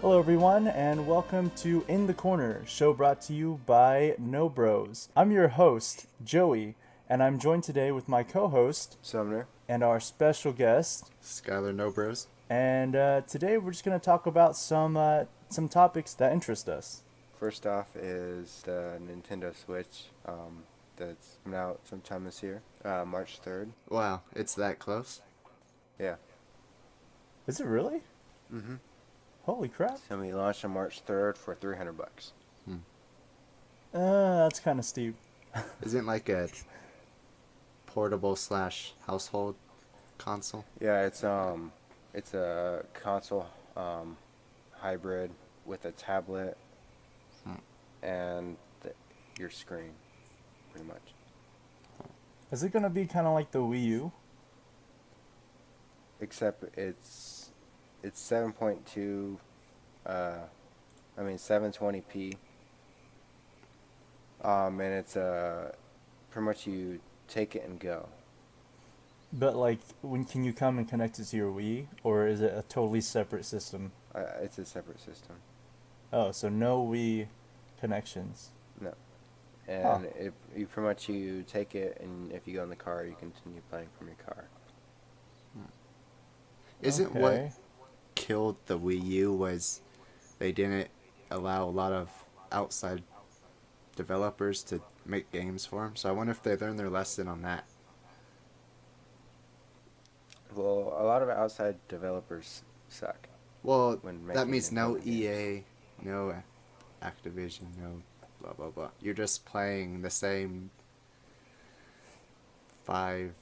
Hello, everyone, and welcome to In the Corner, show brought to you by Knowbros. I'm your host, Joey, and I'm joined today with my co-host Sumner. and our special guest. Skylar Knowbros. And today we're just going to talk about some topics that interest us. First off is the Nintendo Switch that's coming out sometime this year, March 3rd. Wow, it's that close? Yeah. Is it really? Mm-hmm. Holy crap! It's gonna be launched on March 3rd for $300. That's kind of steep. Isn't like a portable / household console? Yeah, it's a console hybrid with a tablet and your screen, pretty much. Is it going to be kind of like the Wii U? Except it's 7.2, 720p. And it's pretty much you take it and go. But like, when can you come and connect it to your Wii, or is it a totally separate system? It's a separate system. Oh, so no Wii connections. No. And if you pretty much you take it, and if you go in the car, you continue playing from your car. Isn't Okay. what killed the Wii U was they didn't allow a lot of outside developers to make games for them? So I wonder if they learned their lesson on that. Well, a lot of outside developers suck. Well, When that making means no Nintendo games. EA, no Activision, no blah blah blah. You're just playing the same five,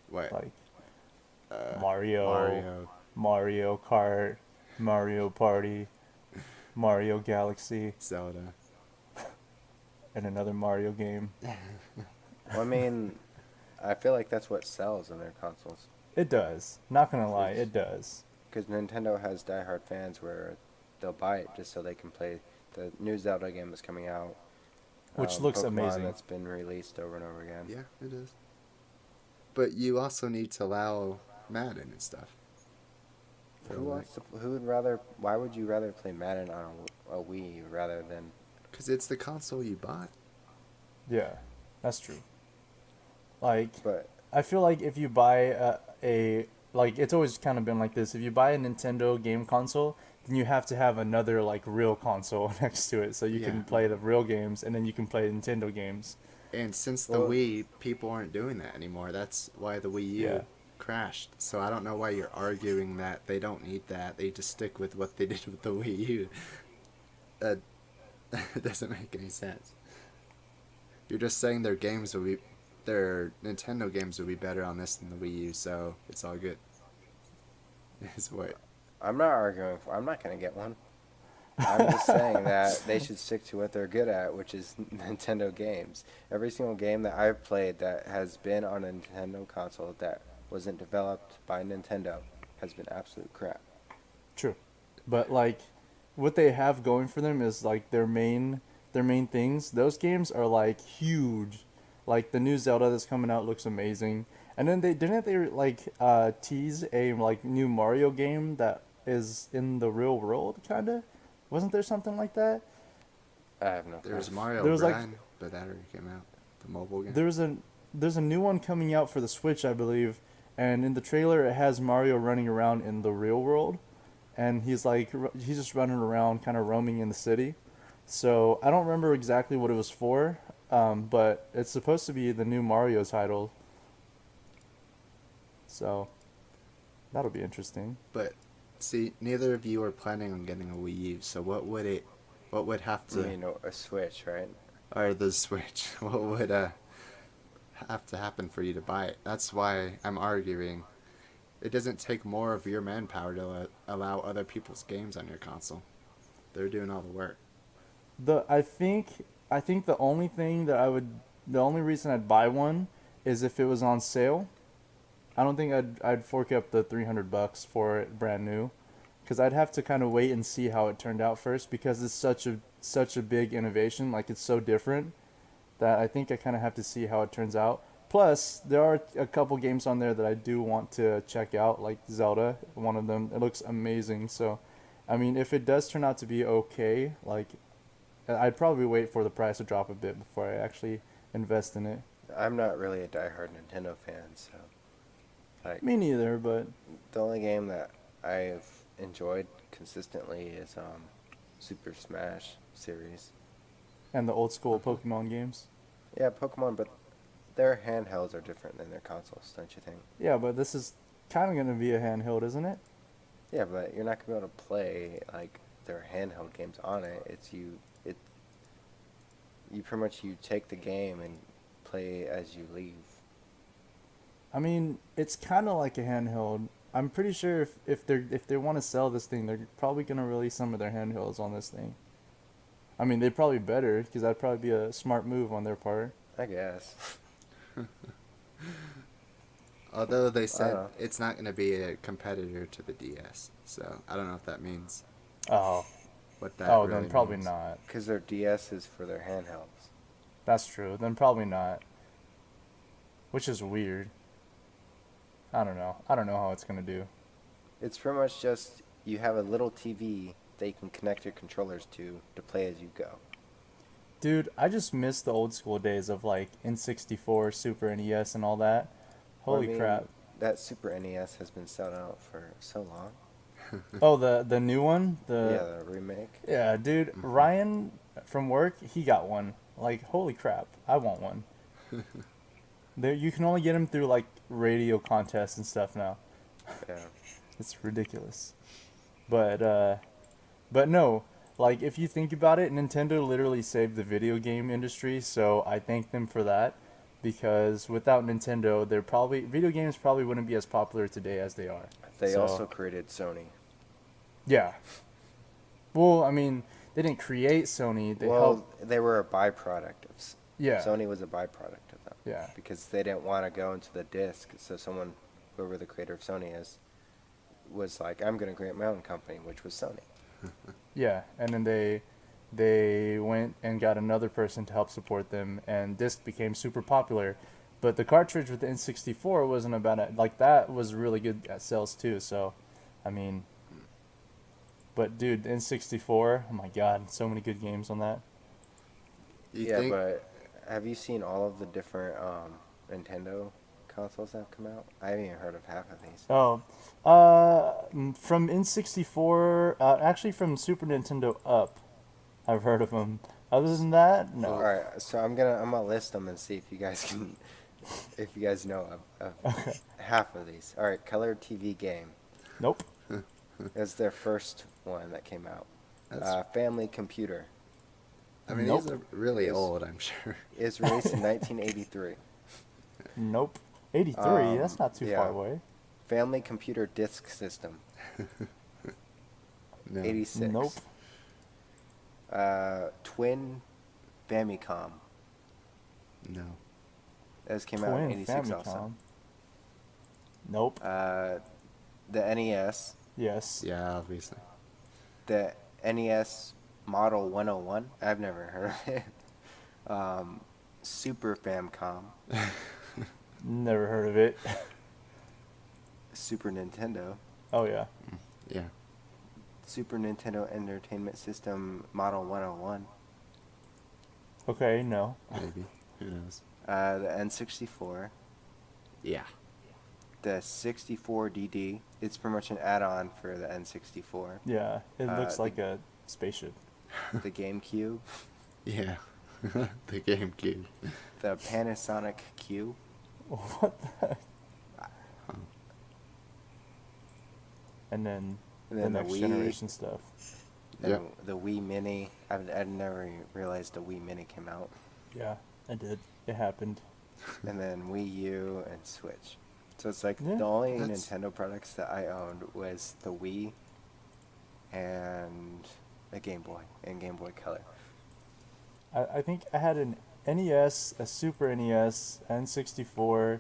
what? Like uh, Mario, Mario Kart, Mario Party, Mario Galaxy, Zelda. and another Mario game. Well, I mean, I feel like that's what sells on their consoles. It does. Not gonna lie, it does. Because Nintendo has diehard fans where they'll buy it just so they can play the new Zelda game that's coming out. Which looks Pokemon amazing. That's been released over and over again. Yeah, it is. But you also need to allow Madden and stuff. Why would you rather play Madden on a Wii rather than... Because it's the console you bought. Yeah, that's true. Like, But, I feel like if you buy like, it's always kind of been like this. If you buy a Nintendo game console, then you have to have another, like, real console next to it so you can Yeah. play the real games and then you can play Nintendo games. And since the Well- Wii, people aren't doing that anymore. That's why the Wii U Yeah. crashed. So I don't know why you're arguing that they don't need that. They just stick with what they did with the Wii U. That doesn't make any sense. You're just saying their Nintendo games would be better on this than the Wii U, so it's all good. Is what. I'm not arguing I'm not going to get one. I'm just saying that they should stick to what they're good at, which is Nintendo games. Every single game that I've played that has been on a Nintendo console that wasn't developed by Nintendo has been absolute crap. True. But, like, what they have going for them is, like, their main things. Those games are, like, huge. Like, the new Zelda that's coming out looks amazing. And then didn't they tease a, like, new Mario game that is in the real world, kind of? Wasn't there something like that? I have no clue. There's Mario There was, like- Run, but that already came out. The mobile game. There's a new one coming out for the Switch, I believe, and in the trailer it has Mario running around in the real world, and he's just running around, kind of roaming in the city. So I don't remember exactly what it was for, but it's supposed to be the new Mario title. So that'll be interesting. But see, neither of you are planning on getting a Wii U, so what would have You to, know, a Switch, right? or the Switch, what would have to happen for you to buy it? That's why I'm arguing. It doesn't take more of your manpower to allow other people's games on your console. They're doing all the work. I think the only reason I'd buy one is if it was on sale. I don't think I'd fork up the $300 for it brand new, because I'd have to kind of wait and see how it turned out first, because it's such a big innovation, like it's so different that I think I kind of have to see how it turns out. Plus, there are a couple games on there that I do want to check out, like Zelda, one of them. It looks amazing, so I mean, if it does turn out to be okay, like I'd probably wait for the price to drop a bit before I actually invest in it. I'm not really a diehard Nintendo fan, so like Me neither, but the only game that I've enjoyed consistently is Super Smash series. and the old school Pokemon games. Yeah, Pokemon, but their handhelds are different than their consoles, don't you think? Yeah, but this is kind of going to be a handheld, isn't it? Yeah, but you're not gonna be able to play like their handheld games on it. You pretty much you take the game and play as you leave. I mean, it's kind of like a handheld. I'm pretty sure if they want to sell this thing, they're probably gonna release some of their handhelds on this thing. I mean, they'd probably better because that'd probably be a smart move on their part. I guess. Although they said know. it's not going to be a competitor to the DS, so I don't know if that means Oh, what that oh, really then probably means. not. Because their DS is for their handhelds. That's true. Then probably not. Which is weird. I don't know. I don't know how it's gonna do. It's pretty much just you have a little TV that you can connect your controllers to play as you go. Dude, I just miss the old school days of like N64, Super NES, and all that. Well, I Holy mean, crap! that Super NES has been sold out for so long. Oh, the new one, Yeah, the remake. yeah, dude. Ryan from work, he got one. Like, holy crap! I want one. There, you can only get them through like radio contests and stuff now. Yeah. It's ridiculous. But no, like if you think about it, Nintendo literally saved the video game industry, so I thank them for that because without Nintendo, they're probably video games probably wouldn't be as popular today as they are. They So, also created Sony. yeah. Well, I mean, they didn't create Sony, they Well, helped. they were a byproduct of Yeah. Sony was a byproduct of them Yeah. because they didn't want to go into the disc. So someone, whoever the creator of Sony is, was like, "I'm going to create my own company," which was Sony. Yeah, and then they went and got another person to help support them, and disc became super popular. But the cartridge with the N64 wasn't about it. Like that was really good at sales too. So, I mean, but dude, the N64, oh my god, so many good games on that. You Yeah, think? but have you seen all of the different Nintendo consoles that have come out? I haven't even heard of half of these. Oh, from N64, actually from Super Nintendo up, I've heard of them. Other than that, All no. right, so I'm gonna list them and see if you guys can, if you guys know of half of these. All right, Color TV Game. Nope. That's their first one that came out. That's, Family Computer I mean, Nope. these are really Yes. old, I'm sure. is released in 1983. Nope. 83, that's not too yeah. far away. Family Computer Disk System, No. 86. Nope. Twin Famicom. No. Those came out in Twin 86 Famicom. also. Nope. The NES. Yes. Yeah, obviously. The NES Model 101. I've never heard of it. Super Famicom. Never heard of it. Super Nintendo. Oh yeah. Yeah. Super Nintendo Entertainment System Model 101. Okay, no. Maybe. Who knows? The N64. Yeah. The 64DD. It's pretty much an add-on for the N64. Yeah, it looks the- like a spaceship. The GameCube. Yeah. The GameCube. The Panasonic Q. What the heck? And then And the then the next Wii. generation stuff. And Yep. the Wii Mini. I've never realized the Wii Mini came out. Yeah, I did. It happened. And then Wii U and Switch. So it's like Yeah, the only that's- Nintendo products that I owned was the Wii and a Game Boy and Game Boy Color. I think I had an NES, a Super NES, N64.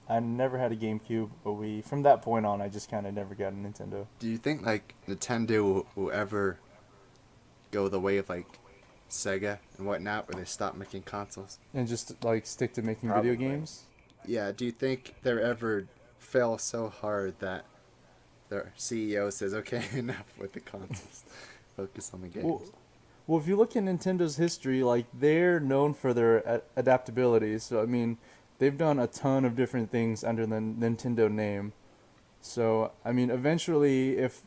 I never had a GameCube, a Wii. From that point on, I just kind of never got a Nintendo. Do you think like Nintendo will ever go the way of like Sega and whatnot, where they stop making consoles? And just like stick to making Probably. video games? Yeah. Do you think they're ever fail so hard that their CEO says, "Okay, enough with the consoles. Focus on the games." Well, if you look at Nintendo's history, like they're known for their adaptability. So I mean, they've done a ton of different things under the Nintendo name. So I mean, eventually, if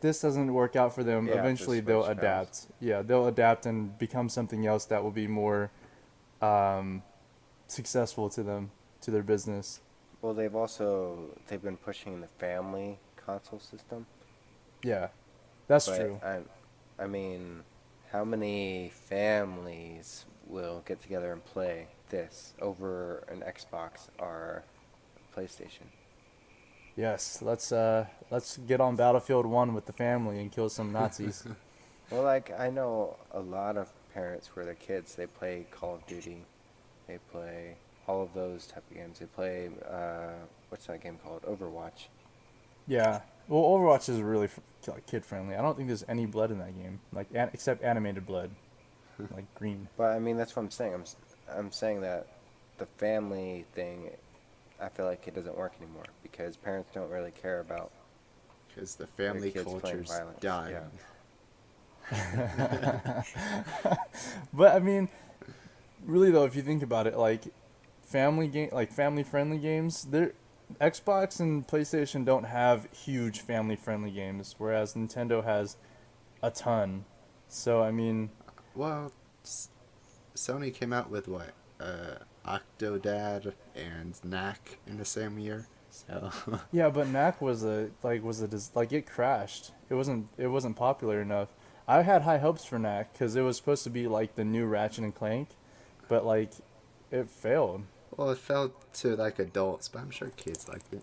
this doesn't work out for them, Yeah, if the eventually they'll Switch fails. adapt. Yeah, they'll adapt and become something else that will be more um, successful to them, to their business. Well, they've been pushing the family console system, Yeah, that's but true. I mean, how many families will get together and play this over an Xbox or a PlayStation? Yes, let's get on Battlefield 1 with the family and kill some Nazis. Well, like I know a lot of parents where their kids they play Call of Duty, they play all of those type of games. They play what's that game called? Overwatch. Yeah. Well, Overwatch is really like kid friendly. I don't think there's any blood in that game, like except animated blood, like green. But I mean, that's what I'm saying. I'm saying that the family thing, I feel like it doesn't work anymore because parents don't really care about Because the their family kids playing culture's violence. dying. Yeah. But I mean, really though, if you think about it, like family friendly games, they're Xbox and PlayStation don't have huge family friendly games, whereas Nintendo has a ton. So I mean, Well, Sony came out with what? Octodad and Knack in the same year. So yeah, but Knack like it crashed. It wasn't popular enough. I had high hopes for Knack because it was supposed to be like the new Ratchet and Clank, but like it failed. well, it fell to like adults, but I'm sure kids liked it.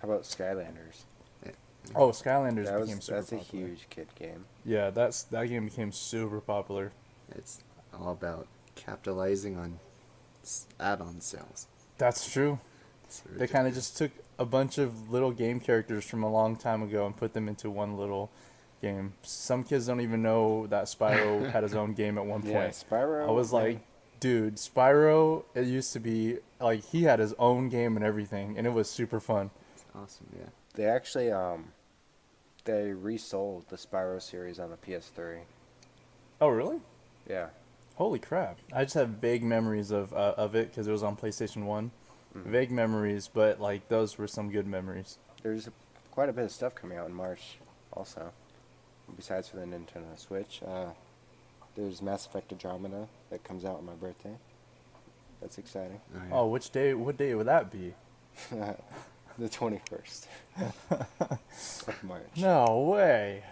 How about Skylanders? Yeah. Oh, Skylanders became super That's a popular. huge kid game. Yeah, that game became super popular. It's all about capitalizing on add-on sales. That's true. It's They kind of ridiculous. just took a bunch of little game characters from a long time ago and put them into one little game. Some kids don't even know that Spyro had his own game at one Yeah, point. Spyro. I was man. like, dude, Spyro, it used to be like he had his own game and everything, and it was super fun. It's awesome, yeah. They actually they resold the Spyro series on the PS3. Oh, really? Yeah. Holy crap. I just have vague memories of it because it was on PlayStation 1. Mhm. Vague memories, but like those were some good memories. There's quite a bit of stuff coming out in March, also. Besides for the Nintendo Switch, there's Mass Effect Andromeda that comes out on my birthday. That's exciting. Oh, yeah. Oh, what day would that be? The 21st of March. No way.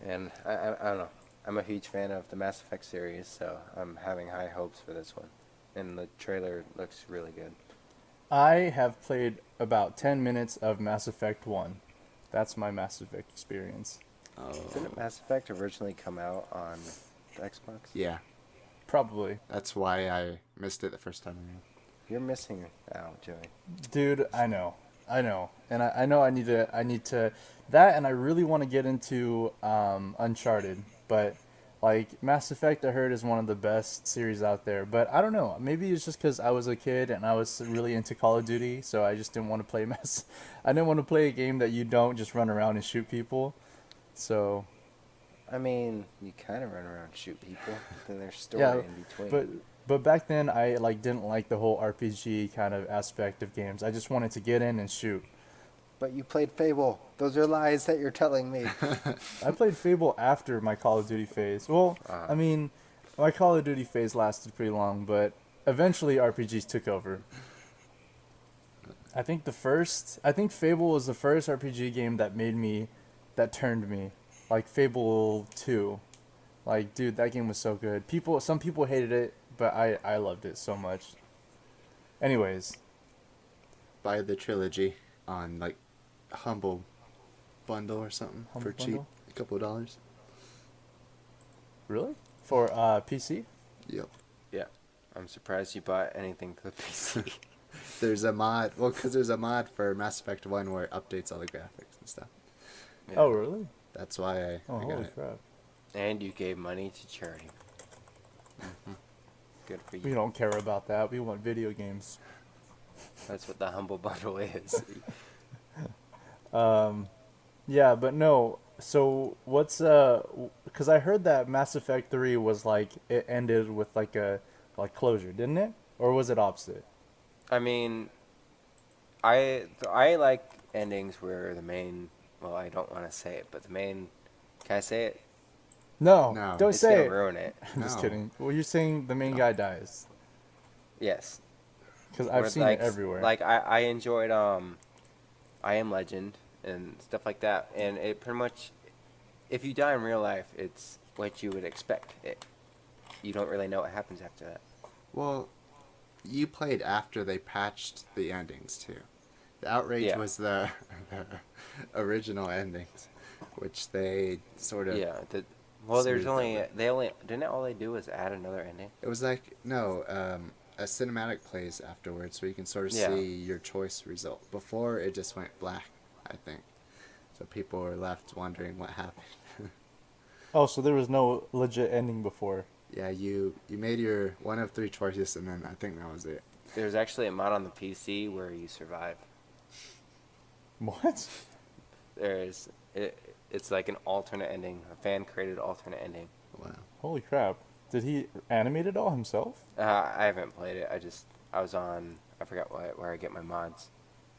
And I don't know. I'm a huge fan of the Mass Effect series, so I'm having high hopes for this one. And the trailer looks really good. I have played about 10 minutes of Mass Effect 1. That's my Mass Effect experience. Didn't Mass Effect originally come out on the Xbox? Yeah, Probably. that's why I missed it the first time around. You're missing out, Joey. Dude, I know. And I know I need to that, and I really want to get into Uncharted, but like Mass Effect I heard is one of the best series out there, but I don't know. Maybe it's just cuz I was a kid and I was really into Call of Duty, so I just didn't want to play I didn't want to play a game that you don't just run around and shoot people. So, I mean, you kind of run around and shoot people, but then there's story yeah, in between. but back then I like didn't like the whole RPG kind of aspect of games. I just wanted to get in and shoot. But you played Fable. Those are lies that you're telling me. I played Fable after my Call of Duty phase. Well, I mean, my Call of Duty phase lasted pretty long, but eventually RPGs took over. I think Fable was the first RPG game that turned me. Like Fable 2. Like, dude, that game was so good. Some people hated it, but I loved it so much. Anyways, Buy the trilogy on like Humble Bundle or something Humble for cheap, Bundle? a couple of dollars. really? For PC? Yep. Yeah. I'm surprised you bought anything for the PC. There's a mod. Well, because there's a mod for Mass Effect 1 where it updates all the graphics and stuff. Yeah. Oh, really? That's why I Oh, got holy it. crap. And you gave money to charity. Good for We you. don't care about that. We want video games. That's what the Humble Bundle is. Yeah, but no. So what's because I heard that Mass Effect 3 was like it ended with like a like closure, didn't it? Or was it opposite? I mean, I like endings where the main. Well, I don't want to say it, but the main. Can I say it? No, No, don't It's gonna say it. ruin it. I'm just no, kidding. Well, you're saying the main no. guy dies Yes. because I've Where seen it everywhere. I enjoyed I Am Legend and stuff like that, and it pretty much if you die in real life, it's what you would expect. You don't really know what happens after that. Well, you played after they patched the endings too. The outrage Yeah. was the, the original endings, which they sort of Yeah. Well, there's smoothed only over. they only didn't all they do was add another ending. It was like no, a cinematic plays afterwards, so you can sort of Yeah. see your choice result. Before it just went black, I think. So people were left wondering what happened. Oh, so there was no legit ending before. Yeah, you made your one of three choices, and then I think that was it. There's actually a mod on the PC where you survive. What? There's it's like an alternate ending, a fan created alternate ending. Wow. Holy crap! Did he animate it all himself? I haven't played it. I was on I forgot where I get my mods.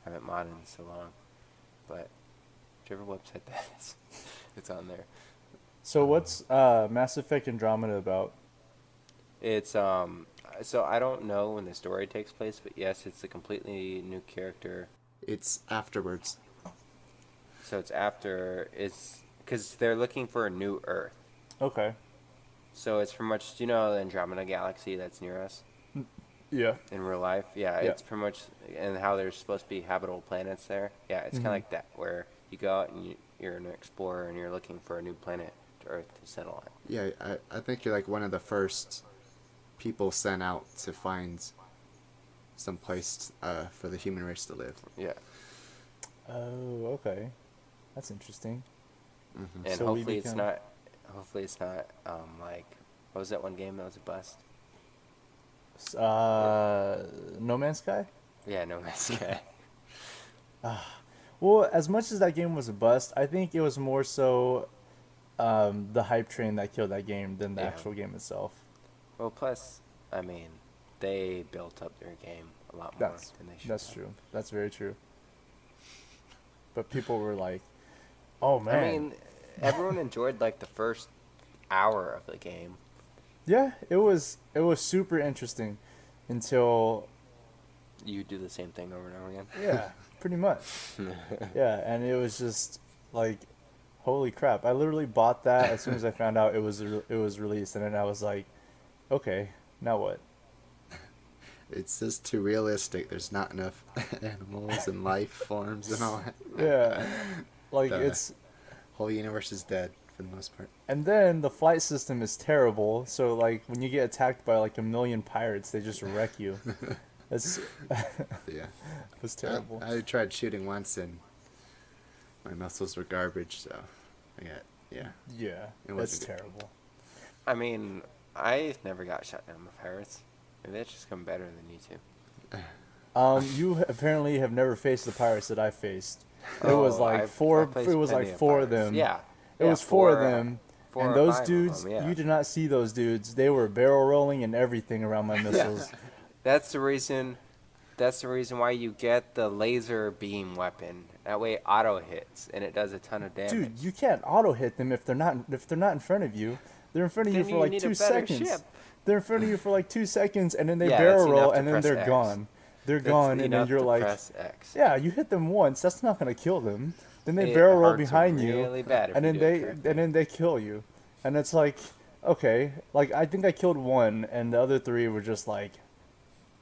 I haven't modded in so long, but whichever website that is, it's on there. So what's Mass Effect Andromeda about? It's so I don't know when the story takes place, but yes, it's a completely new character. It's afterwards. So it's because they're looking for a new Earth. Okay. So it's pretty much, do you know the Andromeda Galaxy that's near us Yeah. in real life? Yeah, Yeah. it's pretty much, and how there's supposed to be habitable planets there. Yeah, it's kind of Mhm. like that, where you go out and you're an explorer and you're looking for a new planet to Earth to settle on. Yeah, I think you're like one of the first people sent out to find some place for the human race to live. Yeah, Oh, okay. That's interesting. Hmm. and So we hopefully it's become- not, like, what was that one game that was a bust? No Man's Sky? Yeah, No Man's Sky. Well, as much as that game was a bust, I think it was more so the hype train that killed that game than the Yeah. actual game itself. Well, plus, I mean, they built up their game a lot more That's than they should that's have. true. That's very true. But people were like, "Oh man, I mean, everyone enjoyed like the first hour of the game. yeah, it was super interesting until You do the same thing over and over again. yeah, pretty much. Yeah, and it was just like, holy crap! I literally bought that as soon as I found out it was released, and then I was like, okay, now what? It's just too realistic. There's not enough animals and life forms and all that. Yeah, like The it's whole universe is dead for the most part. and then the flight system is terrible. So like when you get attacked by like a million pirates, they just wreck you. It's Yeah. it's terrible. I tried shooting once and my muscles were garbage, so I got, yeah. Yeah, It it's wasn't good. terrible. I mean, I never got shot down by pirates. Maybe that's just come better than you two. You apparently have never faced the pirates that I faced. It was Oh, like I've four. faced It was plenty like of four of pirates. them. Yeah. It Yeah, was four of four, them, four and or those five of dudes. them, yeah. You did not see those dudes. They were barrel rolling and everything around my missiles. That's the reason. That's the reason why you get the laser beam weapon. That way, it auto hits and it does a ton of damage. Dude, you can't auto hit them if they're not in front of you. They're in front of you Then for you like need a 2 better seconds. ship. They're in front of you for like 2 seconds, and then they Yeah, barrel that's roll, enough to and then press they're X. gone. They're That's gone, and then enough you're to like, press X. yeah, you hit them once. That's not gonna kill them. Then they It barrel roll hurts behind really you, bad if and you then do it they correctly. and then they kill you, and it's like, okay, like I think I killed one, and the other three were just like,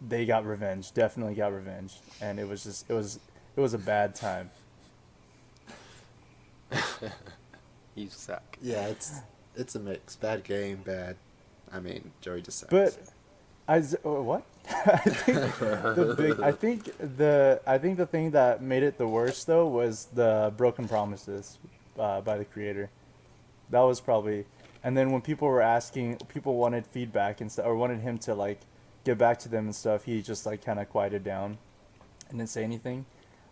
they got revenge, definitely got revenge, and it was just it was a bad time. You suck. Yeah, it's a mix. Bad game, bad. I mean, Joey just sucks. But what? I think the thing that made it the worst though was the broken promises by the creator. That was probably, and then when people were asking, people wanted feedback and stuff, or wanted him to like get back to them and stuff. He just like kind of quieted down and didn't say anything.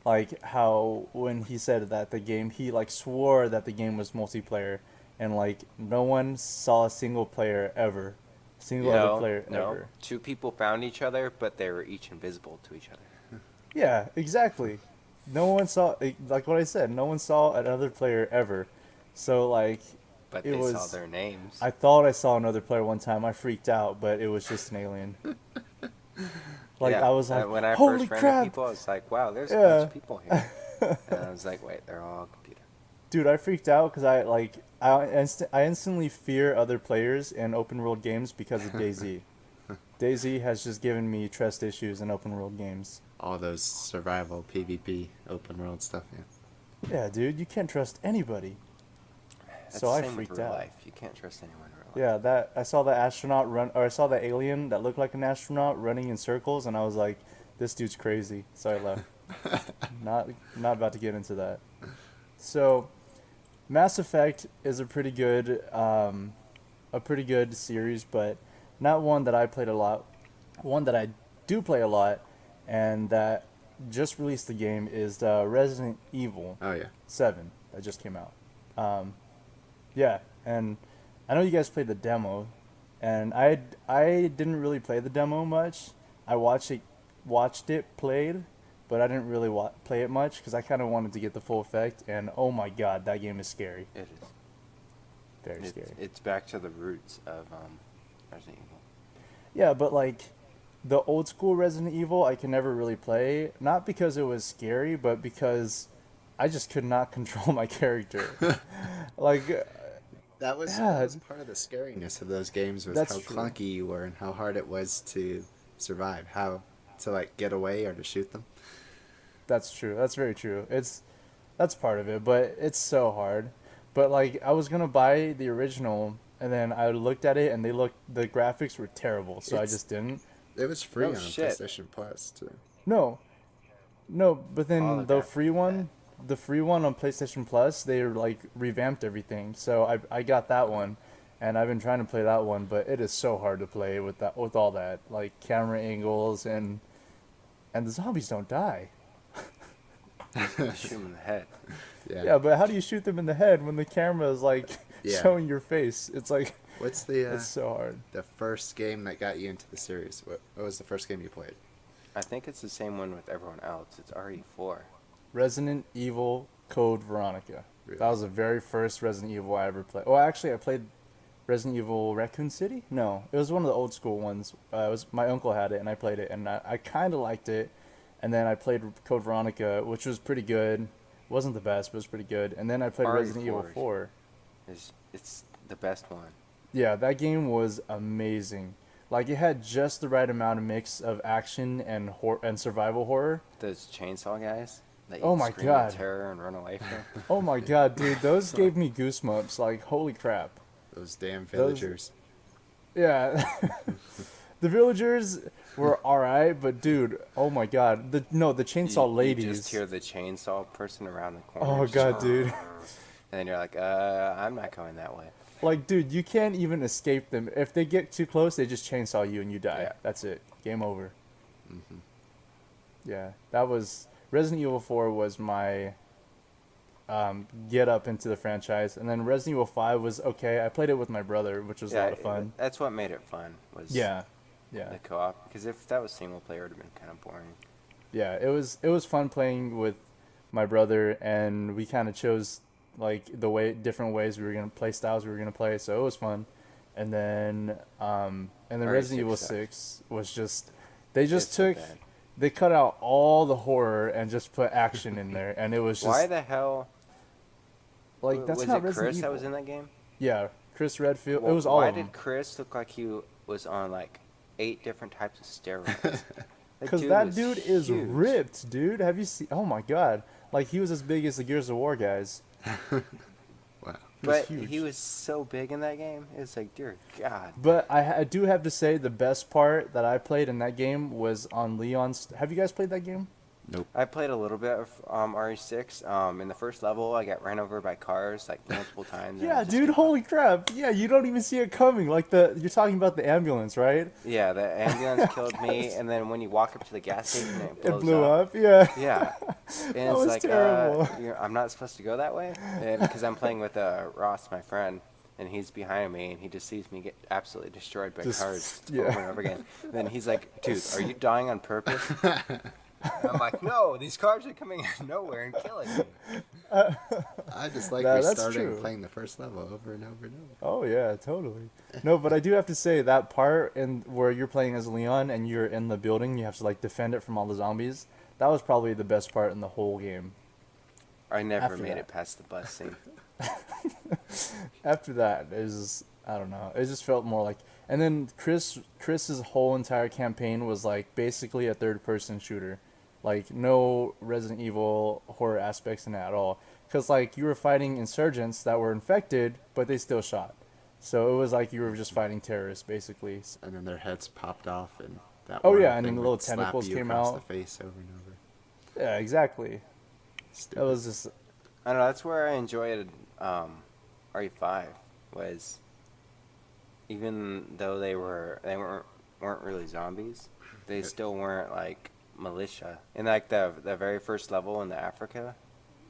like how when he said that the game, he like swore that the game was multiplayer, and like no one saw a single player ever, single other No, player no. ever. Two people found each other, but they were each invisible to each other. Yeah, exactly. No one saw, like what I said, no one saw another player ever. So like But it they saw was. their names. I thought I saw another player one time. I freaked out, but it was just an alien. Like Yeah, I was like, when I "Holy first ran into crap!" people, I was like, wow, there's a bunch Yeah. of people here. And I was like, wait, they're all computer. Dude, I freaked out because I instantly fear other players in open world games because of DayZ. DayZ has just given me trust issues in open world games. All those survival PvP open world stuff. Yeah. Yeah, dude, you can't trust anybody. That's So the I same with freaked real out. life. You can't trust anyone in real life. Yeah, that I saw the astronaut run, or I saw the alien that looked like an astronaut running in circles, and I was like, "This dude's crazy." So I left. not not about to get into that. So, Mass Effect is a pretty good series, but not one that I played a lot. One that I do play a lot, and that just released the game is the Resident Evil Oh yeah. 7 that just came out. Um, yeah, and I know you guys played the demo, and I didn't really play the demo much. I watched it played, but I didn't really play it much because I kind of wanted to get the full effect. And oh my god, that game is scary, It is. very scary. It's back to the roots of Resident Evil. Yeah, but like the old school Resident Evil, I can never really play. Not because it was scary, but because I just could not control my character. Like, That yeah, was part of the scariness of those games was that's how true. clunky you were and how hard it was to survive, how to like get away or to shoot them. That's true. That's very true. That's part of it, but it's so hard. But like I was gonna buy the original, and then I looked at it, and the graphics were terrible, so I It's just didn't. it was free Oh on shit! PlayStation Plus too. No, no. But All then the graphics are bad. the free one on PlayStation Plus, they like revamped everything. So I got that one, and I've been trying to play that one, but it is so hard to play with all that like camera angles and the zombies don't die. Shoot him in the head. Yeah. Yeah, but how do you shoot them in the head when the camera is like Yeah. showing your face? It's like What's it's so hard. the first game that got you into the series? What was the first game you played? I think it's the same one with everyone else. It's RE4. Resident Evil Code Veronica. Really? That was the very first Resident Evil I ever played. Well, actually, I played Resident Evil Raccoon City. No, it was one of the old school ones. It was my uncle had it, and I played it, and I kind of liked it. And then I played Code Veronica, which was pretty good. Wasn't the best, but it was pretty good. And then I played Resident Evil RE4 4. It's the best one. Yeah, that game was amazing. Like it had just the right amount of mix of action and and survival horror. Those chainsaw guys that Oh you my scream God. in terror and run away from. Oh my god, dude, those gave me goosebumps. Like holy crap. Those damn Those- villagers. Yeah. The villagers were alright, but dude, oh my god. The chainsaw You ladies. just hear the chainsaw person around the corner. Oh god, dude. And then you're like, I'm not going that way. Like, dude, you can't even escape them. If they get too close, they just chainsaw you and you die. Yeah. That's it. Game over. Hmm. Yeah, that was Resident Evil 4 was my get up into the franchise, and then Resident Evil 5 was okay. I played it with my brother, which was a lot of fun. That's what made it fun. Was Yeah, yeah, the co-op. Because if that was single player, it would have been kind of boring. yeah. It was fun playing with my brother, and we kind of chose like different ways we were gonna play styles we were gonna play, so it was fun. And then Resident Evil 6 was just they just It's so took bad. they cut out all the horror and just put action in there, and it was just Why the hell? like that's was not it Resident Chris Evil. that was in that game? Yeah, Chris Redfield. Well, It was all why of them. did Chris look like he was on like 8 different types of steroids? Because that was dude is huge. ripped, dude. Have you seen? Oh my god! Like he was as big as the Gears of War guys. Wow. He was But huge. he was so big in that game. It's like, dear God. But I do have to say the best part that I played in that game was on Leon's. Have you guys played that game? Nope. I played a little bit of RE6. In the first level, I got ran over by cars like multiple times. And I Yeah, just dude, gave up. holy crap. Yeah, you don't even see it coming. Like you're talking about the ambulance, right? Yeah, the ambulance killed me, and then when you walk up to the gas station, it It blows blew up. up. Yeah. Yeah, That and it's was like, terrible. I'm not supposed to go that way, and because I'm playing with Ross, my friend, and he's behind me, and he just sees me get absolutely destroyed by cars Yeah. over and over again. And then he's like, "Dude, are you dying on purpose?" I'm like, "No, these cars are coming out of nowhere and killing me." I just like That's restarting true. and playing the first level over and over and over. Oh yeah, totally. No, but I do have to say that part in where you're playing as Leon and you're in the building, you have to like defend it from all the zombies. That was probably the best part in the whole game. I never After made that. it past the bus scene. After that, it was just, I don't know. It just felt more like. And then Chris's whole entire campaign was like basically a third person shooter, like no Resident Evil horror aspects in it at all. Because like you were fighting insurgents that were infected, but they still shot. So it was like you were just fighting terrorists basically. And then their heads popped off, and that Oh worm yeah, and then thing the would little slap tentacles you came across out. the face over and over. Yeah, exactly. Stupid. That was just I don't know. That's where I enjoyed RE5 was, even though they weren't really zombies, they still weren't like militia. And like the very first level in the Africa,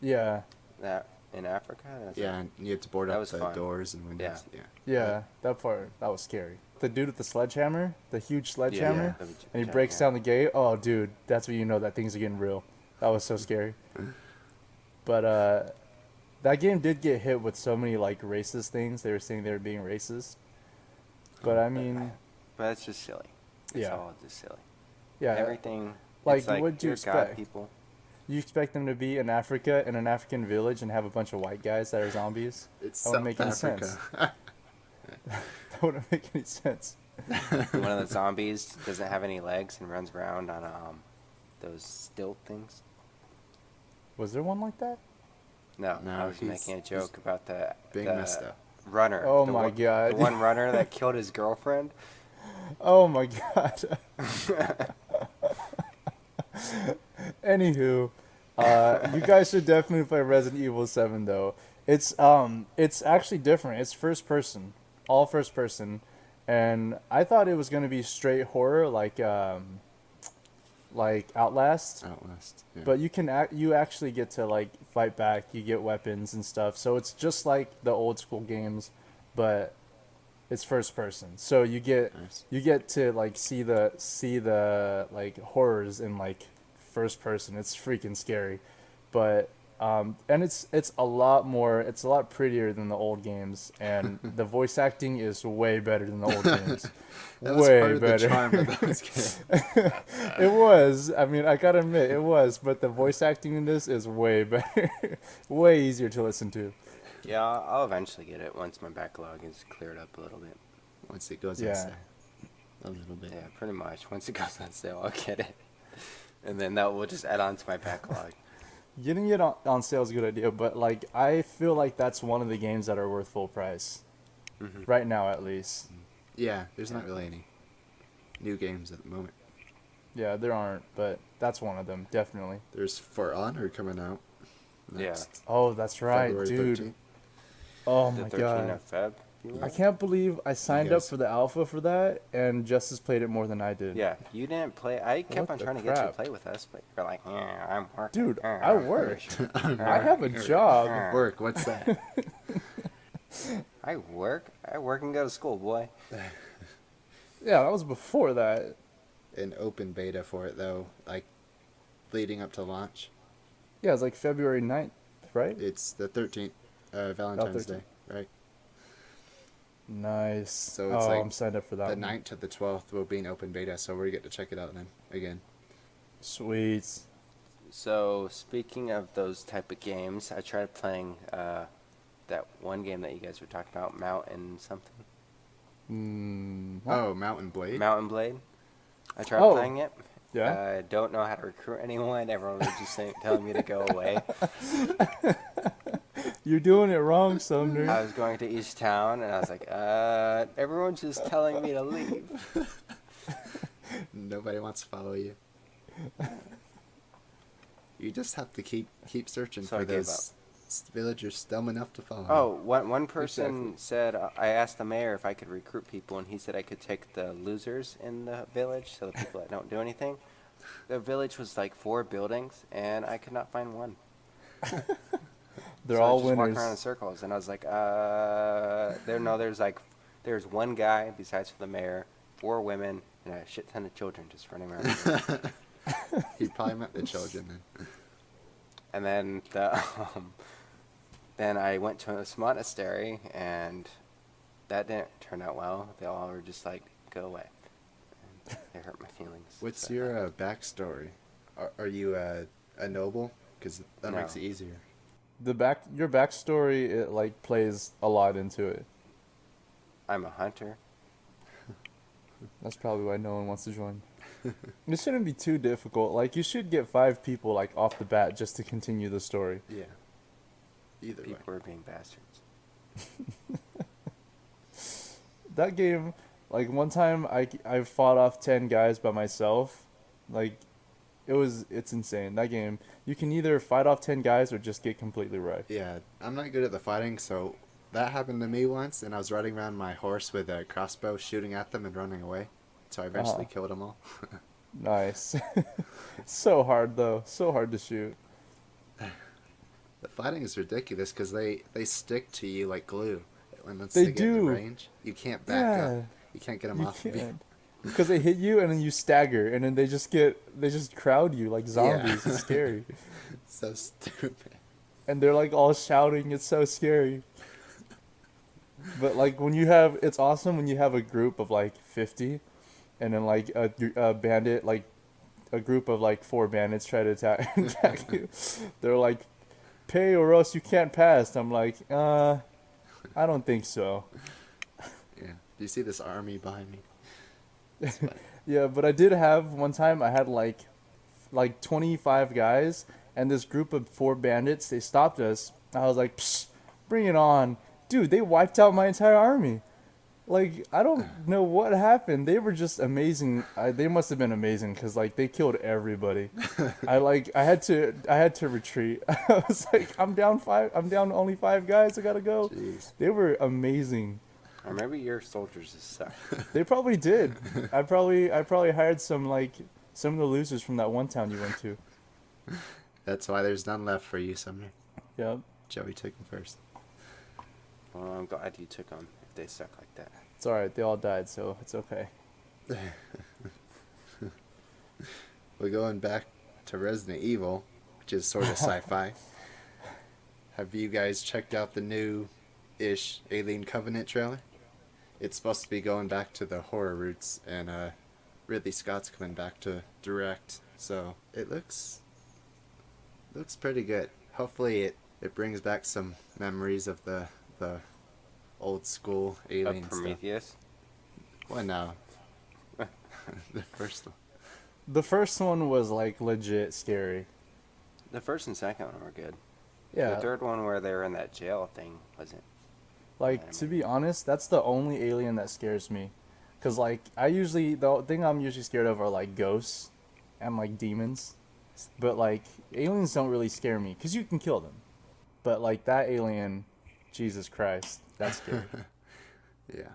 yeah. that in Africa, that's Yeah, and you had to board That up was the fun. doors and windows. Yeah. Yeah, that part, that was scary. The dude with the sledgehammer, the huge sledgehammer, the and he breaks down the gate. Oh, dude, that's when you know that things are getting real. That was so scary. But that game did get hit with so many like racist things. They were saying they were being racist. But I mean, But that's just silly. It's Yeah. all just silly. yeah, Everything. like, it's like what'd you dear God, expect? people. you expect them to be in Africa in an African village and have a bunch of white guys that are zombies? It's That wouldn't South make any Africa. sense. That wouldn't make any sense. One of the zombies doesn't have any legs and runs around on those stilt things. Was there one like that? No, No, I was he's- making a joke about the Being the messed up. runner. Oh the my one, God. The one runner that killed his girlfriend. Oh my god. Anywho, you guys should definitely play Resident Evil 7 though. It's actually different. It's first person, all first person, and I thought it was gonna be straight horror like Outlast. Outlast. Yeah. But you actually get to like fight back. You get weapons and stuff. So it's just like the old school games, but it's first person. So Nice. you get to like see the like horrors in like first person. It's freaking scary, but and it's a lot prettier than the old games, and the voice acting is way better than the old games. That was Way part of better. the charm of those games. It was. I mean, I gotta admit, it was. But the voice acting in this is way better, way easier to listen to. Yeah, I'll eventually get it once my backlog is cleared up a little bit. Once it goes Yeah. inside. A little bit. Yeah, pretty much. Once it goes on sale, I'll get it, and then that will just add on to my backlog. Getting it on sale is a good idea, but like I feel like that's one of the games that are worth full price, right now at least. Yeah, there's not really any new games at the moment. Yeah, there aren't, but that's one of them definitely. There's For Honor coming out. Next, Oh, that's right, February dude. 13th. Oh The my 13th god. of Feb. I can't believe I signed up guys- for the alpha for that, and Justice played it more than I did. Yeah, you didn't play. I kept What on the trying to get you to crap? play with us, but you're like, yeah, I'm working. Dude, I work. I have a job. Work, what's that? I work and go to school, boy. Yeah, that was before that. An open beta for it, though, like leading up to launch. Yeah, it's like February 9th, right? It's the 13th, Valentine's 13th. Day, right? Nice. So it's oh, like I'm signed up for that The one. 9th to the 12th will be an open beta, so we get to check it out then, again. Sweet. So speaking of those type of games, I tried playing that one game that you guys were talking about, Mountain something, What? Oh, Mountain Blade? Mountain Blade. I tried Oh, playing it. Yeah. I don't know how to recruit anyone. Everyone was just telling me to go away. You're doing it wrong, Sumner. I was going to each town, and I was like, everyone's just telling me to leave. Nobody wants to follow you. You just have to keep searching So for I gave up. those villagers dumb enough to follow Oh, you. one person Exactly. said I asked the mayor if I could recruit people, and he said I could take the losers in the village, so the people that don't do anything. The village was like 4 buildings, and I could not find one. They're So I was all just walking around in winners. circles, and I was like, there's one guy besides for the mayor, 4 women, and a shit ton of children just running around the village. He probably meant the children then. And then then I went to this monastery, and that didn't turn out well. They all were just like, go away. And they hurt my feelings. What's So, your backstory? Are you a noble? Because that no, makes it easier. Your backstory, it like plays a lot into it. I'm a hunter. That's probably why no one wants to join. It shouldn't be too difficult. Like you should get 5 people like off the bat just to continue the story. Yeah. Either way. People are being bastards. That game, like one time I fought off 10 guys by myself. Like it's insane. That game, you can either fight off 10 guys or just get completely wrecked. Yeah, I'm not good at the fighting, so that happened to me once, and I was riding around my horse with a crossbow, shooting at them and running away. So I eventually Uh-huh. killed them all. Nice. So hard though. So hard to shoot. The fighting is ridiculous because they stick to you like glue. Once They they get in the do. range, you can't back up. Yeah. You can't get them You off of you. can't. Because they hit you and then you stagger and then they just crowd you like zombies. Yeah. It's scary. It's so stupid. And they're like all shouting. It's so scary. But like it's awesome when you have a group of like 50 and then like a bandit, like a group of like 4 bandits try to attack you. They're like, pay or else you can't pass. I'm like, I don't think so. Yeah. Do you see this army behind me? It's funny. Yeah, but I did have one time I had like 25 guys and this group of 4 bandits, they stopped us. I was like, psh, bring it on. Dude, they wiped out my entire army. Like, I don't know what happened. They were just amazing. They must have been amazing because like they killed everybody. I had to retreat. I was like, I'm down 5. I'm down only 5 guys. I gotta go. Jeez. They were amazing. Or maybe your soldiers just suck. They probably did. I probably hired some of the losers from that one town you went to. That's why there's none left for you, Sumner. Yep. Joey took him first. Well, I'm glad you took them if they suck like that. It's all right. They all died, so it's okay. We're going back to Resident Evil, which is sort of sci-fi. Have you guys checked out the new-ish Alien Covenant trailer? It's supposed to be going back to the horror roots, and Ridley Scott's coming back to direct, so it looks pretty good. Hopefully it brings back some memories of the old school alien stuff. Prometheus. Well, no. The first one. The first one was like legit scary. The first and second one were good. Yeah. The third one where they were in that jail thing wasn't. Like to be honest, that's the only alien that scares me. Cause like the thing I'm usually scared of are like ghosts and like demons. But like aliens don't really scare me cuz you can kill them. But like that alien, Jesus Christ, that's scary. Yeah.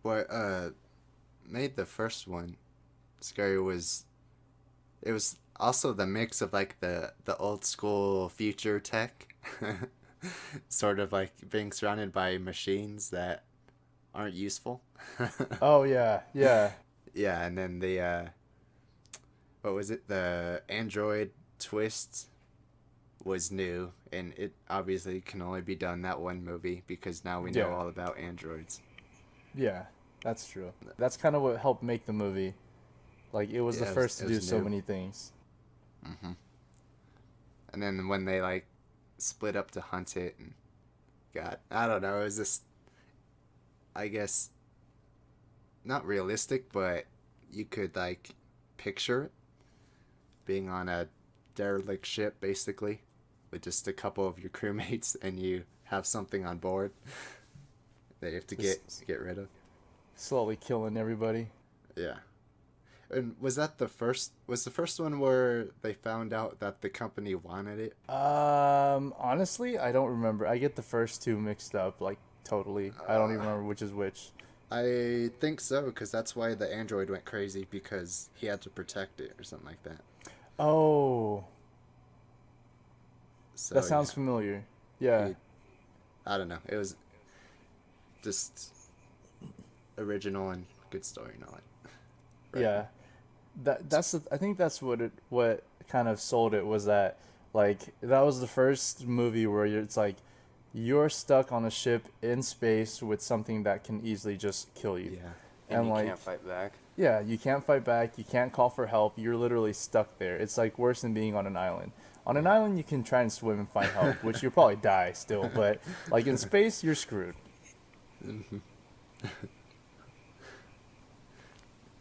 What made the first one scary was it was also the mix of like the old school future tech, sort of like being surrounded by machines that aren't useful. Oh yeah, yeah. Yeah, and then the what was it? The android twist was new, and it obviously can only be done that one movie because now we know Yeah. all about androids. Yeah, that's true. That's kind of what helped make the movie. Like it was Yeah, the it first it to do was so new. many things. Mm-hmm. And then when they like split up to hunt it, and God, I don't know, it was just, I guess, not realistic, but you could like picture it being on a derelict ship basically with just a couple of your crewmates, and you have something on board that you have to get rid of. Slowly killing everybody. Yeah. And was that the first? Was the first one where they found out that the company wanted it? Honestly, I don't remember. I get the first two mixed up, like totally. I don't even Uh, remember which is which. I think so, because that's why the android went crazy because he had to protect it or something like that. Oh, that So sounds yeah, familiar. Yeah, he. I don't know. It was just original and good story and all that. Right. yeah. I think that's what kind of sold it was that like that was the first movie where it's like you're stuck on a ship in space with something that can easily just kill you. Yeah. And And you like can't fight back. yeah, you can't fight back, you can't call for help, you're literally stuck there. It's like worse than being on an island. On an Yeah. island you can try and swim and find help, which you'll probably die still, but like in space you're screwed. Mhm.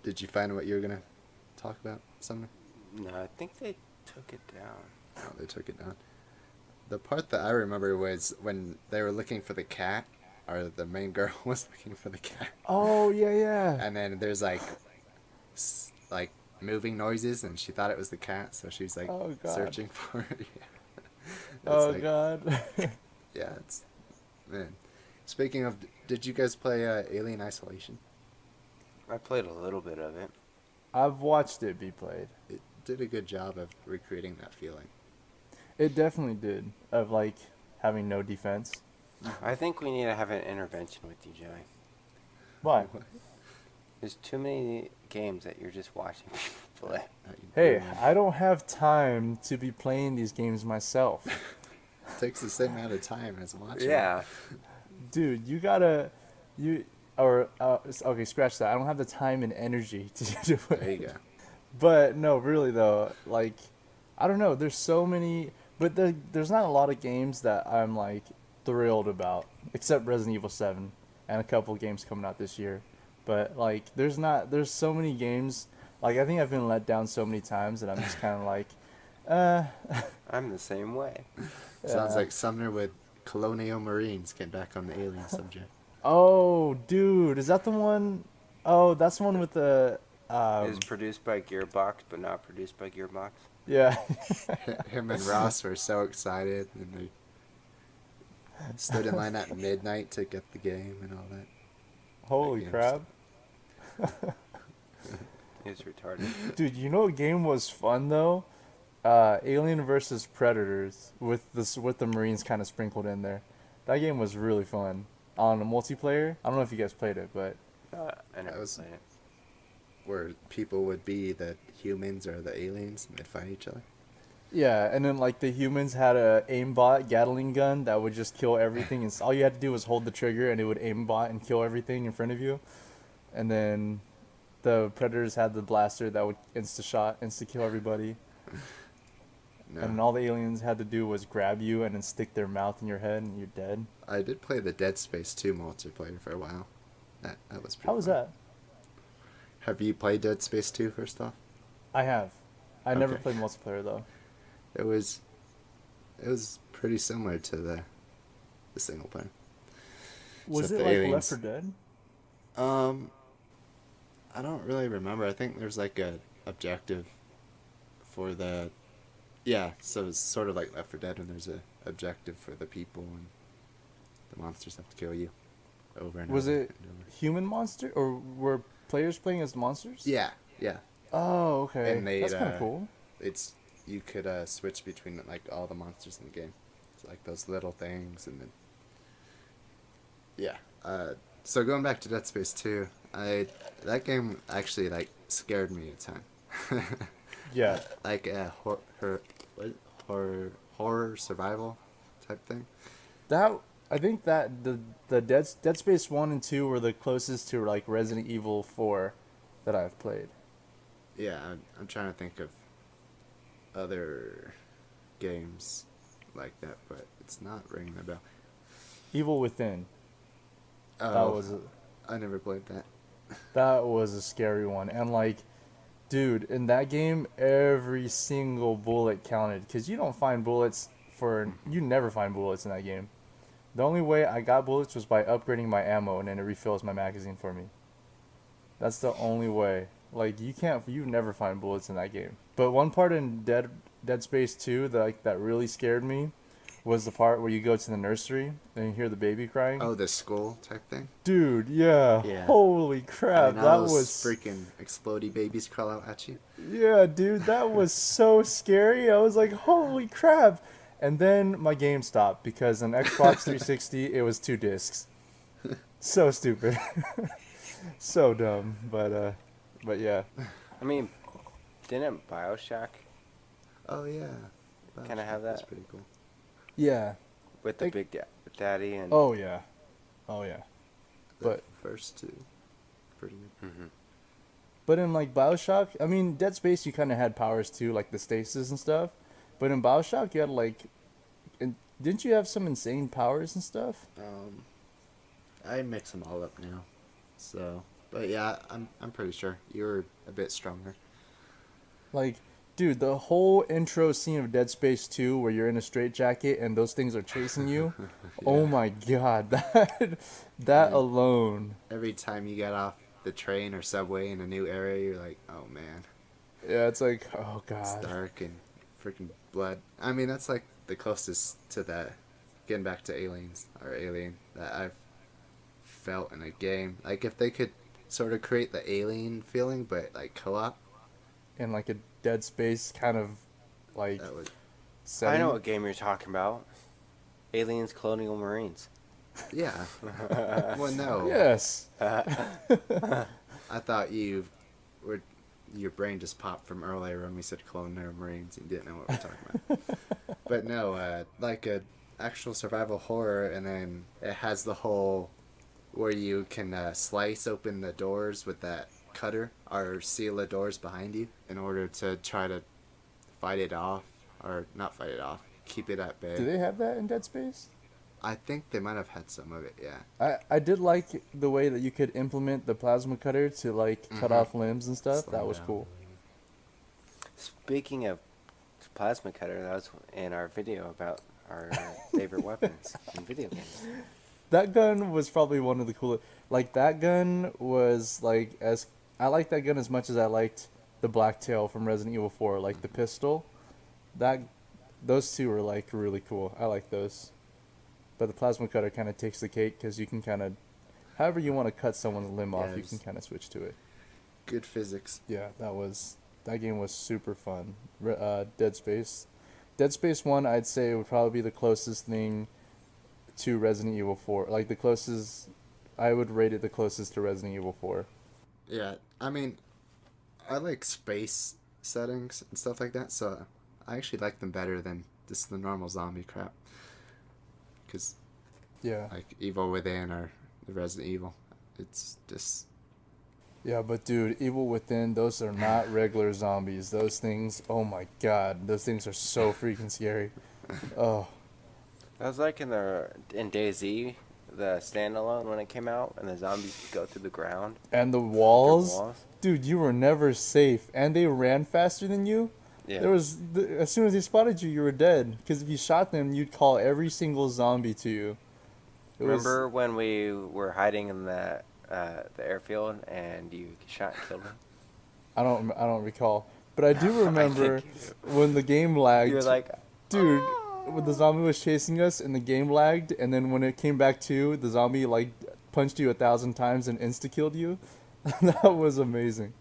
Did you find what you were gonna talk about? Something? No, I think they took it down. Oh, they took it down. The part that I remember was when they were looking for the cat, or the main girl was looking for the cat, Oh, yeah, yeah. and then there's like, like moving noises, and she thought it was the cat, so she's like Oh god. searching for it. Yeah. It's Oh like, god. yeah, it's man. Speaking of, did you guys play Alien Isolation? I played a little bit of it. I've watched it be played. It did a good job of recreating that feeling. It definitely did of like having no defense. I think we need to have an intervention with you, Joey. Why? There's too many games that you're just watching people play. Hey, I don't have time to be playing these games myself. It takes the same amount of time as watching. Yeah. Dude, you gotta you or okay, scratch that. I don't have the time and energy to do it. There you go. But no, really though, like I don't know. There's so many, but there's not a lot of games that I'm like thrilled about, except Resident Evil 7 and a couple games coming out this year. But like, there's so many games. Like I think I've been let down so many times that I'm just kind of like, uh, I'm the same way. Sounds yeah. like Sumner with Colonial Marines came back on the alien subject. Oh, dude, is that the one? Oh, that's the one with the It is produced by Gearbox, but not produced by Gearbox. yeah. Him and Ross were so excited, and they stood in line at midnight to get the game and all that. Holy game's- crap. It's retarded. Dude, you know what game was fun though? Alien versus Predators with the Marines kind of sprinkled in there. That game was really fun on a multiplayer. I don't know if you guys played it, but I never was- played it. Where people would be the humans or the aliens, and they'd fight each other. yeah. And then like the humans had a aimbot Gatling gun that would just kill everything, and all you had to do was hold the trigger, and it would aimbot and kill everything in front of you. And then the Predators had the blaster that would insta kill everybody. No, And then all the aliens had to do was grab you and then stick their mouth in your head, and you're dead. I did play the Dead Space 2 multiplayer for a while. That was pretty How was fun. that? Have you played Dead Space 2 first off? I have. I never Okay. played multiplayer though. It was pretty similar to the single player. Was Except it the like aliens. Left 4 Dead? I don't really remember. I think there's like a objective for the yeah, so it's sort of like Left 4 Dead when there's a objective for the people and the monsters have to kill you over and Was over it and over. human monster or were players playing as monsters? Yeah, yeah. Oh, okay. And they That's kind of cool. It's you could switch between like all the monsters in the game. It's like those little things and then yeah. So going back to Dead Space 2, that game actually like scared me a ton. Yeah. Like a horror survival type thing. That I think that the Dead Space 1 and 2 were the closest to like Resident Evil 4 that I've played. Yeah, I'm trying to think of other games like that, but it's not ringing a bell. Evil Within. Oh, I never played that. That was a scary one. And like dude, in that game every single bullet counted cuz you don't find bullets you never find bullets in that game. The only way I got bullets was by upgrading my ammo and then it refills my magazine for me. That's the only way. Like you never find bullets in that game. But one part in Dead Space 2 that really scared me was the part where you go to the nursery and you hear the baby crying. Oh, the school type thing? Dude, yeah. Yeah. Holy And crap. all That those was freaking explodey babies crawl out at you. yeah, dude, that was so scary. I was like, "Holy crap." And then my game stopped because on Xbox 360 it was 2 discs. So stupid. So dumb, but yeah. I mean, didn't Bioshock Oh, yeah. kind of have That's that pretty cool. Yeah. with the Like- Big Daddy and? Oh yeah. Oh yeah. The But- first two. Pretty good. Mhm. But in like BioShock, I mean, Dead Space, you kind of had powers too, like the stasis and stuff. But in BioShock, you had didn't you have some insane powers and stuff? I mix them all up now. So, but yeah, I'm pretty sure you were a bit stronger. Like, dude, the whole intro scene of Dead Space 2 where you're in a straitjacket and those things are chasing you. Oh my god, that Yeah. alone. Every time you get off the train or subway in a new area, you're like, oh man, Yeah, it's like, oh it's god. dark and freaking blood. I mean, that's like the closest to that, getting back to Aliens or Alien, that I've felt in a game. Like if they could sort of create the Alien feeling, but like co-op, In like a Dead Space kind of like that would, setting. I know what game you're talking about. Aliens, Colonial Marines. yeah. Well, no. Yes. I thought your brain just popped from earlier when we said Colonial Marines and you didn't know what we're talking about. But no, like a actual survival horror, and then it has the whole where you can slice open the doors with that cutter or seal the doors behind you in order to try to fight it off, or not fight it off, keep it at bay. Do they have that in Dead Space? I think they might have had some of it, yeah. I did like the way that you could implement the plasma cutter to like cut Mhm. off limbs and stuff. Slow That was down. cool. Speaking of plasma cutter, that was in our video about our favorite weapons in video games. That gun was probably one of the coolest. Like that gun was like as I liked that gun as much as I liked the Blacktail from Resident Evil 4, like the pistol. Those two were like really cool. I like those. But the plasma cutter kind of takes the cake because you can kind of, however you want to cut someone's limb off, you Yes. can kind of switch to it. Good physics. Yeah, that game was super fun. Dead Space. Dead Space 1, I'd say, would probably be the closest thing to Resident Evil 4. Like, the closest, I would rate it the closest to Resident Evil 4. Yeah, I mean, I like space settings and stuff like that, so I actually like them better than just the normal zombie crap. Because, Yeah. like, Evil Within or the Resident Evil, it's just... Yeah, but dude, Evil Within, those are not regular zombies. Those things, oh my god, those things are so freaking scary. Oh, That was like in DayZ, the standalone when it came out, and the zombies could go through the ground. and the through walls, dude, you were never safe, and they ran faster than you. Yeah. As soon as they spotted you, you were dead. Because if you shot them, you'd call every single zombie to you. Remember when we were hiding in the airfield and you shot and killed me? I don't recall, but I do remember think when the game lagged. You were like, dude, when the zombie was chasing us and the game lagged, and then when it came back to, the zombie like punched you 1,000 times and insta killed you. That was amazing.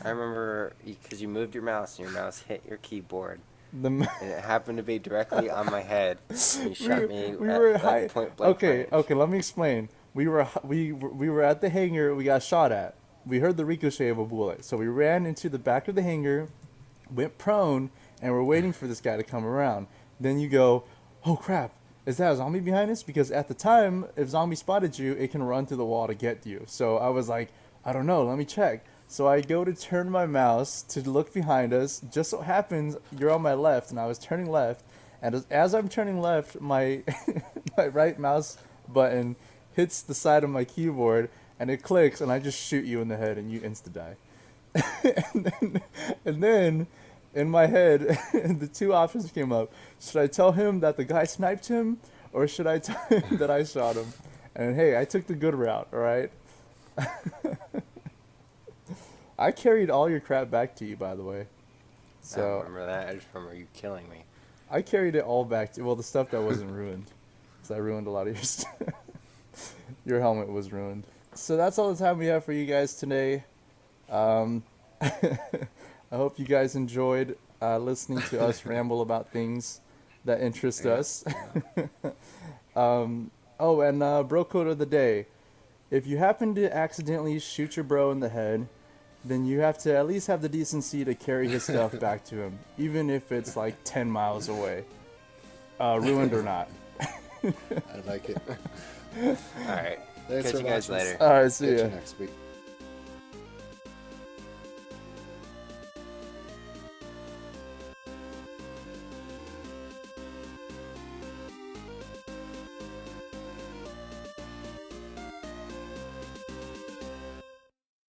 I remember because you moved your mouse and your mouse hit your keyboard. The And it happened to be directly on my head. And you shot me we at were like, high. point blank Okay, range. okay. Let me explain. We were at the hangar. We got shot at. We heard the ricochet of a bullet, so we ran into the back of the hangar, went prone, and we're waiting for this guy to come around. Then you go, oh crap! Is that a zombie behind us? Because at the time, if zombie spotted you, it can run through the wall to get you. So I was like, I don't know. Let me check. So I go to turn my mouse to look behind us. Just so happens you're on my left, and I was turning left. And as I'm turning left, my my right mouse button hits the side of my keyboard, and it clicks, and I just shoot you in the head, and you insta die. and then, in my head, the two options came up. Should I tell him that the guy sniped him, or should I tell him that I shot him? And hey, I took the good route, all right? I carried all your crap back to you, by the way. I don't So remember that. I just remember you killing me. I carried it all back to, well, the stuff that wasn't ruined. Because I ruined a lot of your stuff. Your helmet was ruined. So that's all the time we have for you guys today. I hope you guys enjoyed listening to us ramble about things that interest us. Oh, and bro code of the day. If you happen to accidentally shoot your bro in the head, then you have to at least have the decency to carry his stuff back to him, even if it's like 10 miles away, ruined or not. I like it. All right. Thanks Catch for you guys watching. later. All right, see Catch ya. you next week.